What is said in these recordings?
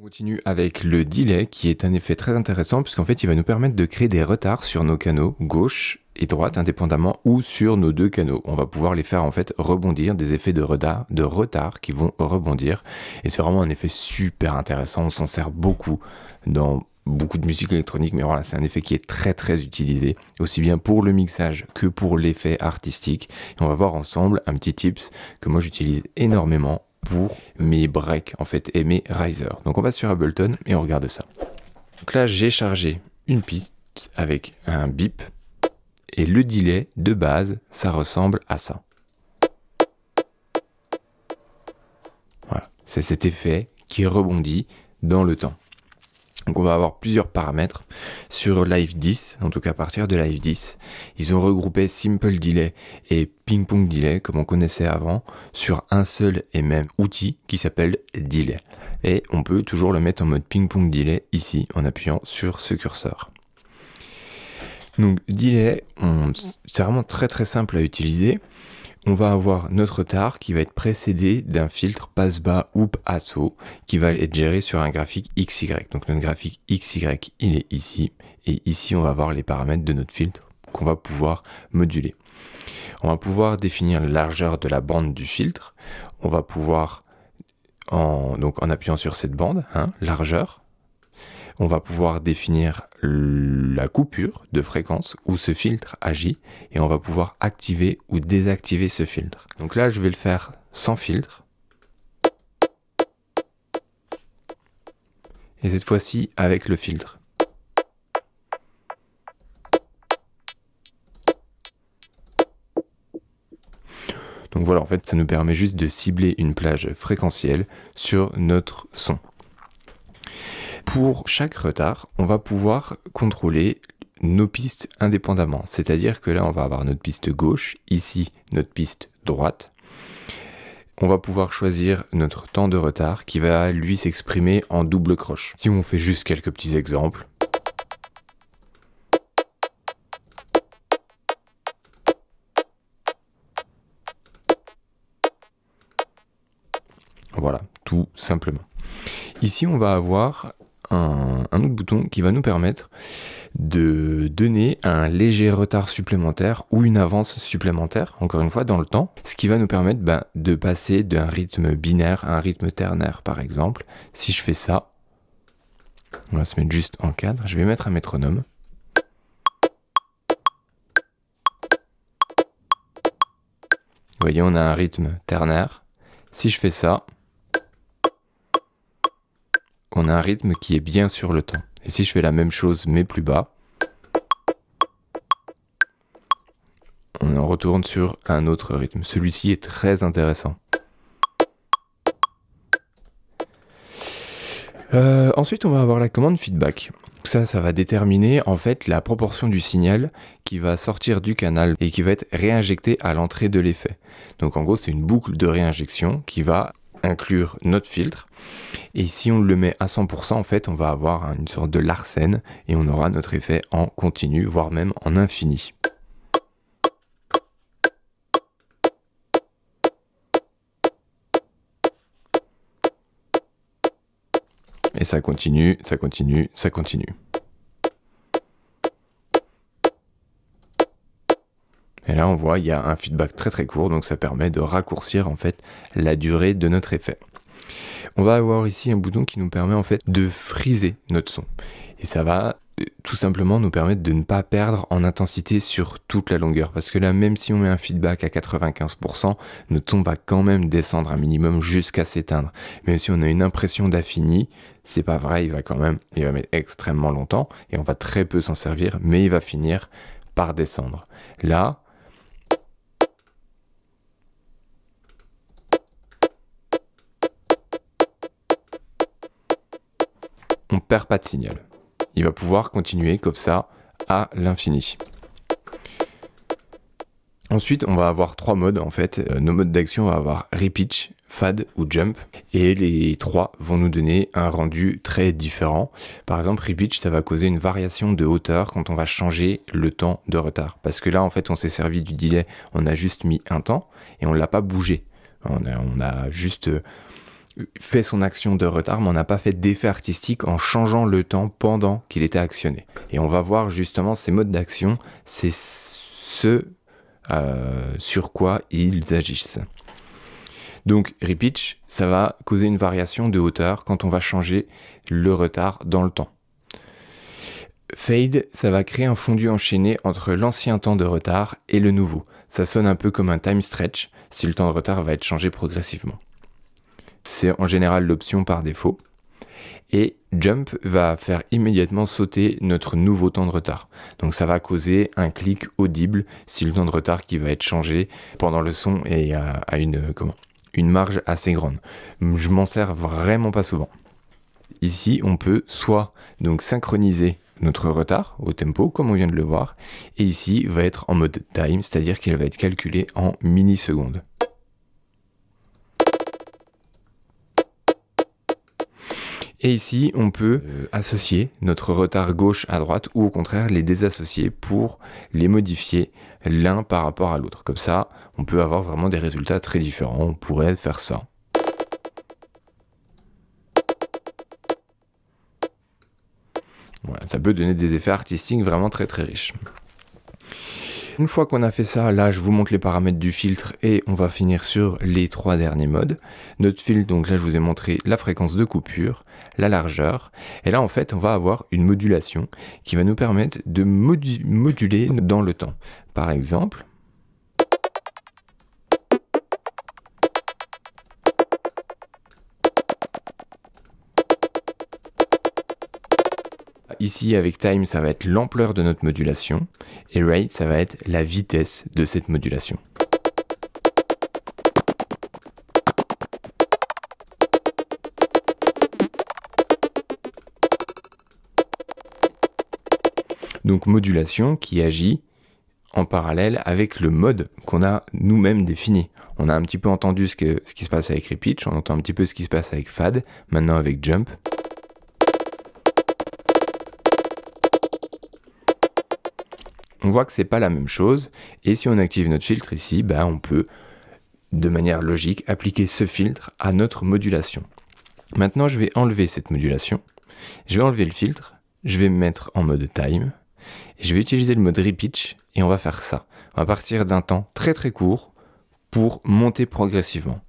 continue avec le delay qui est un effet très intéressant puisqu'en fait il va nous permettre de créer des retards sur nos canaux gauche et droite indépendamment ou sur nos deux canaux. On va pouvoir les faire en fait rebondir, des effets de retard qui vont rebondir et c'est vraiment un effet super intéressant. On s'en sert beaucoup dans beaucoup de musique électronique, mais voilà, c'est un effet qui est très utilisé aussi bien pour le mixage que pour l'effet artistique. Et on va voir ensemble un petit tips que moi j'utilise énormément pour mes breaks en fait et mes risers. Donc on va sur Ableton et on regarde ça. Donc là j'ai chargé une piste avec un bip et le delay de base ça ressemble à ça. Voilà, c'est cet effet qui rebondit dans le temps. Donc on va avoir plusieurs paramètres sur Live 10, en tout cas à partir de Live 10. Ils ont regroupé Simple Delay et Ping Pong Delay, comme on connaissait avant, sur un seul et même outil qui s'appelle Delay. Et on peut toujours le mettre en mode Ping Pong Delay ici, en appuyant sur ce curseur. Donc Delay, c'est vraiment très simple à utiliser. On va avoir notre retard qui va être précédé d'un filtre passe-bas ou ASO qui va être géré sur un graphique XY. Donc notre graphique XY, il est ici. Et ici, on va avoir les paramètres de notre filtre qu'on va pouvoir moduler. On va pouvoir définir la largeur de la bande du filtre. On va pouvoir, en appuyant sur cette bande, largeur, on va pouvoir définir la coupure de fréquence où ce filtre agit et on va pouvoir activer ou désactiver ce filtre. Donc là, je vais le faire sans filtre. Et cette fois-ci, avec le filtre. Donc voilà, en fait, ça nous permet juste de cibler une plage fréquentielle sur notre son. Pour chaque retard, on va pouvoir contrôler nos pistes indépendamment. C'est-à-dire que là, on va avoir notre piste gauche, ici, notre piste droite. On va pouvoir choisir notre temps de retard qui va, lui, s'exprimer en double croche. Si on fait juste quelques petits exemples. Voilà, tout simplement. Ici, on va avoir un autre bouton qui va nous permettre de donner un léger retard supplémentaire ou une avance supplémentaire, encore une fois, dans le temps, ce qui va nous permettre de passer d'un rythme binaire à un rythme ternaire, par exemple. Si je fais ça, on va se mettre juste en cadre, je vais mettre un métronome. Vous voyez, on a un rythme ternaire. Si je fais ça, on a un rythme qui est bien sur le temps. Et si je fais la même chose mais plus bas, on en retourne sur un autre rythme. Celui-ci est très intéressant. Ensuite, on va avoir la commande feedback. Ça va déterminer en fait la proportion du signal qui va sortir du canal et qui va être réinjecté à l'entrée de l'effet. Donc en gros, c'est une boucle de réinjection qui va inclure notre filtre et si on le met à 100% en fait on va avoir une sorte de Larsen et on aura notre effet en continu voire même en infini. Et ça continue, ça continue, ça continue. Et là, on voit, il y a un feedback très court, donc ça permet de raccourcir en fait la durée de notre effet. On va avoir ici un bouton qui nous permet en fait de friser notre son. Et ça va tout simplement nous permettre de ne pas perdre en intensité sur toute la longueur. Parce que là, même si on met un feedback à 95%, notre son va quand même descendre un minimum jusqu'à s'éteindre. Même si on a une impression d'infini, c'est pas vrai, il va mettre extrêmement longtemps et on va très peu s'en servir, mais il va finir par descendre. Là, on perd pas de signal. Il va pouvoir continuer comme ça à l'infini. Ensuite, on va avoir trois modes en fait. Nos modes d'action, on va avoir repitch, fade ou jump. Et les trois vont nous donner un rendu très différent. Par exemple, repitch, ça va causer une variation de hauteur quand on va changer le temps de retard. Parce que là, en fait, on s'est servi du delay, on a juste mis un temps et on ne l'a pas bougé. On a juste fait son action de retard, mais on n'a pas fait d'effet artistique en changeant le temps pendant qu'il était actionné. Et on va voir justement ces modes d'action, c'est ce sur quoi ils agissent. Donc repitch, ça va causer une variation de hauteur quand on va changer le retard dans le temps. Fade, ça va créer un fondu enchaîné entre l'ancien temps de retard et le nouveau. Ça sonne un peu comme un time stretch si le temps de retard va être changé progressivement. C'est en général l'option par défaut. Et jump va faire immédiatement sauter notre nouveau temps de retard. Donc ça va causer un clic audible si le temps de retard qui va être changé pendant le son est à une marge assez grande. Je m'en sers vraiment pas souvent. Ici, on peut soit donc synchroniser notre retard au tempo, comme on vient de le voir, et ici, il va être en mode time, c'est-à-dire qu'il va être calculé en millisecondes. Et ici, on peut associer notre retard gauche à droite, ou au contraire, les désassocier pour les modifier l'un par rapport à l'autre. Comme ça, on peut avoir vraiment des résultats très différents. On pourrait faire ça. Voilà, ça peut donner des effets artistiques vraiment très très riches. Une fois qu'on a fait ça, là je vous montre les paramètres du filtre et on va finir sur les 3 derniers modes. Notre filtre, donc là je vous ai montré la fréquence de coupure, la largeur, et là en fait on va avoir une modulation qui va nous permettre de moduler dans le temps. Par exemple, ici avec time ça va être l'ampleur de notre modulation et rate ça va être la vitesse de cette modulation. Donc modulation qui agit en parallèle avec le mode qu'on a nous-mêmes défini. On a un petit peu entendu ce qui se passe avec repitch, on entend un petit peu ce qui se passe avec fade, maintenant avec jump. On voit que c'est pas la même chose, et si on active notre filtre ici, on peut, de manière logique, appliquer ce filtre à notre modulation. Maintenant, je vais enlever cette modulation, je vais enlever le filtre, je vais me mettre en mode time, et je vais utiliser le mode repitch, et on va faire ça. On va partir d'un temps très très court pour monter progressivement.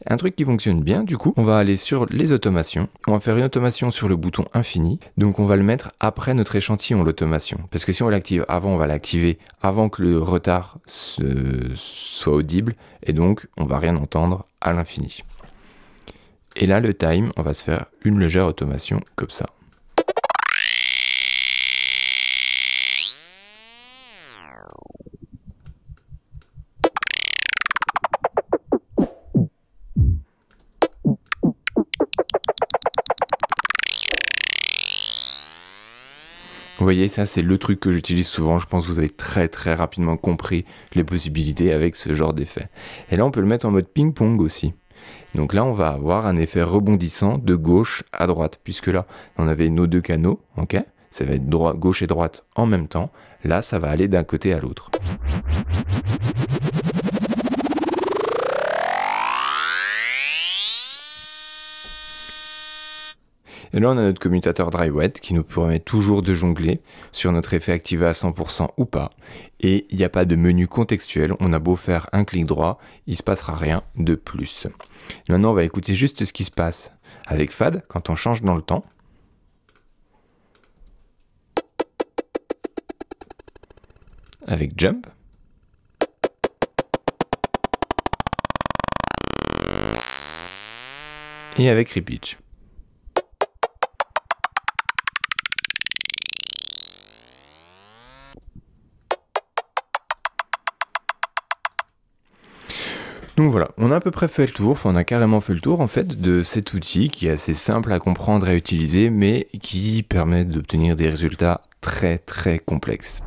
Un truc qui fonctionne bien, du coup, on va aller sur les automations. On va faire une automation sur le bouton infini. Donc on va le mettre après notre échantillon, l'automation. Parce que si on l'active avant, on va l'activer avant que le retard soit audible. Et donc, on va rien entendre à l'infini. Et là, le time, on va se faire une légère automation comme ça. Vous voyez, ça c'est le truc que j'utilise souvent, je pense que vous avez très très rapidement compris les possibilités avec ce genre d'effet. Et là on peut le mettre en mode ping-pong aussi. Donc là on va avoir un effet rebondissant de gauche à droite, puisque là on avait nos 2 canaux, ok? Ça va être gauche et droite en même temps, là ça va aller d'un côté à l'autre. Et là, on a notre commutateur dry-wet qui nous permet toujours de jongler sur notre effet activé à 100% ou pas. Et il n'y a pas de menu contextuel. On a beau faire un clic droit, il ne se passera rien de plus. Maintenant, on va écouter juste ce qui se passe avec fade quand on change dans le temps. Avec jump. Et avec repitch. Donc voilà, on a à peu près fait le tour, on a carrément fait le tour en fait de cet outil qui est assez simple à comprendre et à utiliser, mais qui permet d'obtenir des résultats très très complexes.